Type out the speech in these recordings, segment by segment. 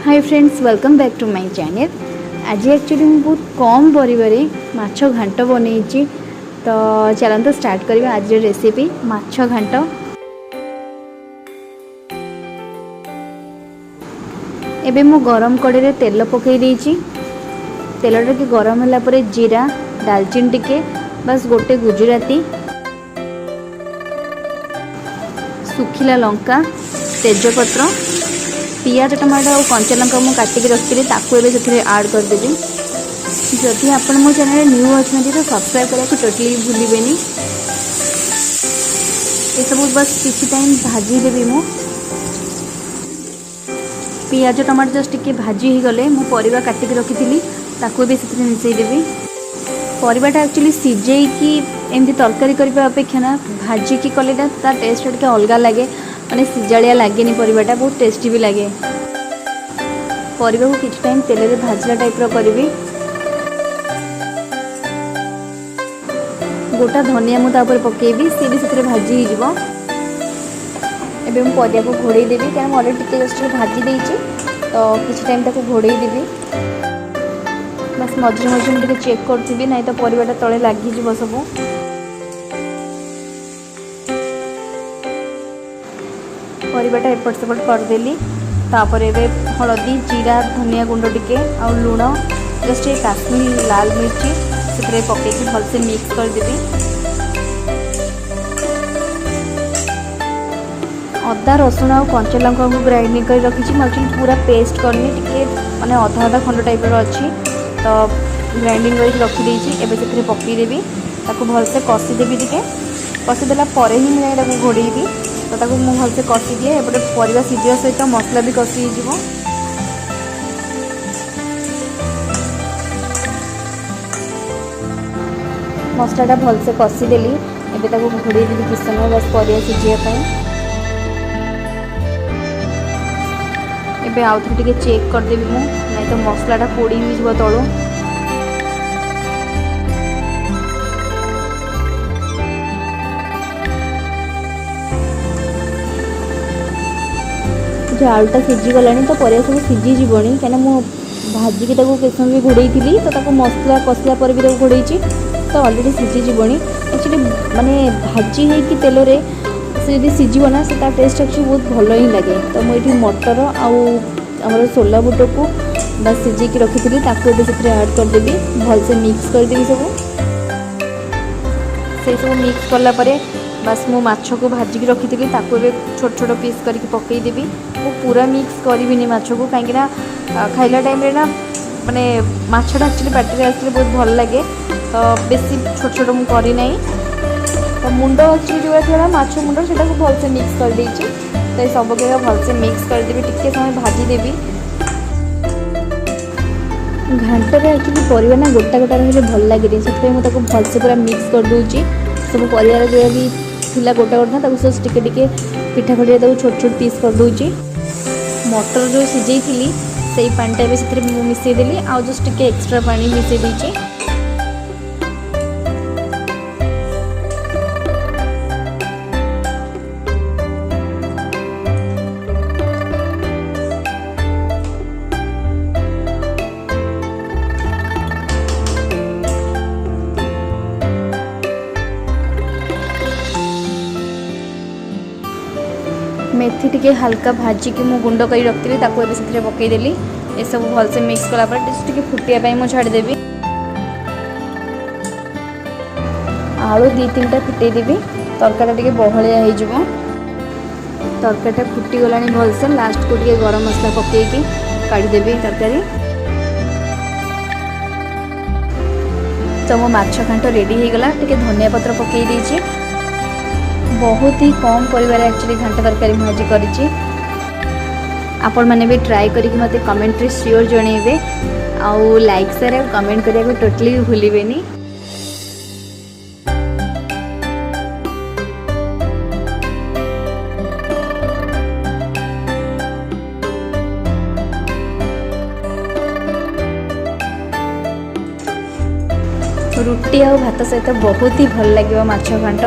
Hi friends, welcome back to my channel. आज actually मैं बहुत कम परिवार माछ घांट बनई। तो चलते स्टार्ट करवा आज रेसिपी माछ घांट। एबे मु गरम कड़े रे तेल पकई देइछि। तेल टे गरम होला परे जीरा दालचीनी टिके बस गोटे गुजराती सुखिला लंका तेजपत्र पियाज टमाटो और कंचा लंका मुझे काटिक रखी से आड करदेवी। जदि आपण मो चैनल न्यू अच्छा तो सब्सक्राइब करने को टोटली भूलें। ये सब बस किसी टाइम भाजी देवी। मु पियाज टमाटो जस्ट टिके भाजी हो गले मु परिवा काटिक रखी भी से मिसईदेवी। परिवाटा एक्चुअली सीझे कि एमती तरकारी करने अपेक्षा ना भाजी की कले तार टेस्ट टे अलग लगे, माने सीजाड़िया लगे। परिवाटा बहुत टेस्टी भी लगे। परिवा को किसी टाइम तेल रे भाजला टाइप करी। गोटा धनिया मुझे पकेबी सी भी से भाजी हो। एबे मु परिया को घोड़े देवी क्या अलरेडी टिके जस्ट भाजी देइछि। तो किसी टाइम ताको घोड़े देवी। बस मझे मझे मुझे चेक करी ना तो परिवाटा तले लगी सब। परिवाटा एपट सेपट करदेली। तापर एबे हलदी जीरा धनिया गुंड टिके आ लुण जस्ट ये काश्मीर लाल मिर्ची से पकईकि भलसे मिक्स करदेवी। अदा रसुण और कंचा लंका को ग्राइंडिंग कर रखी। एक्चुअली पूरा पेस्ट करनी टिके माने अधा अधा खंड टाइप अच्छी। तो ग्राइंडिंग कर रखी देइछि। एबे से पकईदेवी ताको भलसे कषिदेवी। टिके कषिदेला परे ही मुझे घोड़ेबी। तो ताको मु भलसे कषि दिए। एपटे परिवा सीझिया सहित मसला भी कषि हो। मसलाटा भलसे कषिदेली। एबे ताको घोड़े देवी किस समय बस परिवा सीझिया। एबे आउ थे टिके चेक करदेवी मु नहीं तो मसलाटा पोड़ी हो तलू। जो आलूटा सीझीगला तो परिया सब सीझीजी कहीं मुझे भाजिकी किसी समय भी घोड़े थी। तो मसला कषला पर भी घोड़े तो अलरेडी सीझीजी। एक्चुअली माने भाजी होगी तेल रे से यदि सीझना से टेस्ट एक्चुअली बहुत भल ही लगे। तो मुझे मटर आमर सोला बुट को बस सीझे रखी थी से ऐड करदेवी। भलसे मिक्स करदेवी सब मिक्स कलापर बस मु माछ को भाजिक रखी थी छोट छोट पीस करके पकईदेवी। वो पूरा मिक्स करी माछ को कहीं खाइला टाइम ना माने माछटा एक्चुअली पार्टी आसले बहुत भल लगे। तो बेसी छोट छोट मु करी नहीं। तो मुंड एक्चुअली जो थोड़ा माछ मुंड से भलसे मिक्स कर देइछि। तो सब के भलसे मिक्स करदेवी टिके समय भाजीदेवी। घांटे एक्चुअली परिवा ना गोटा गोटा रही भल लगे से भलसे पूरा मिक्स कर दूची। सब परिवार जो भी थिला गोटा गोटा सब टिके टिके पिठा खड़िया छोट छोट पीस कर दूची। मटर जो सीझे थी से पानीटा भी से मिसईदेली। आउ जस्ट टिके एक्स्ट्रा पानी मिसई देइछि। मेथी टिके हल्का भाजी की मुझे गुंड कर रखी से पकईदेली। ये सब भलसे मिक्स कलापर टे फुटिया मुझे छाड़देवी। आलू दी तीन टा फुटेदेवी। तरकारीटा टिके बहलिया हो। तरकारीटा फुटीगला भलसे लास्ट को टिके गरम मसला पकईकि काढ़ीदेवी तरकारी। तो मो माछ घांट रेडी हो गला। टिके धनिया पत्र पकई देइछि। बहुत ही कम परिवार एक्चुअली घांट तरकारी मुझे करी। आपण मैंने भी ट्राई करके मते कमेंट रे श्योर जणेबे। आउ लाइक शेयर और कमेंट करिया को टोटली भूलिबेनी। रुटी और भात सहित बहुत ही भल लगे माछ घांट।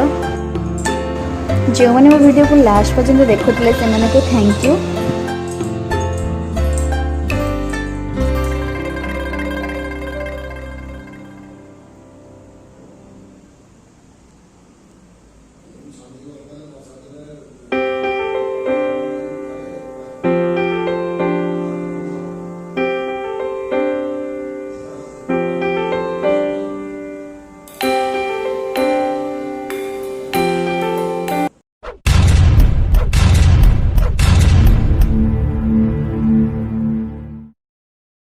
जो मैंने मो वीडियो को लास्ट पर्यंत देखुले से थैंक यू।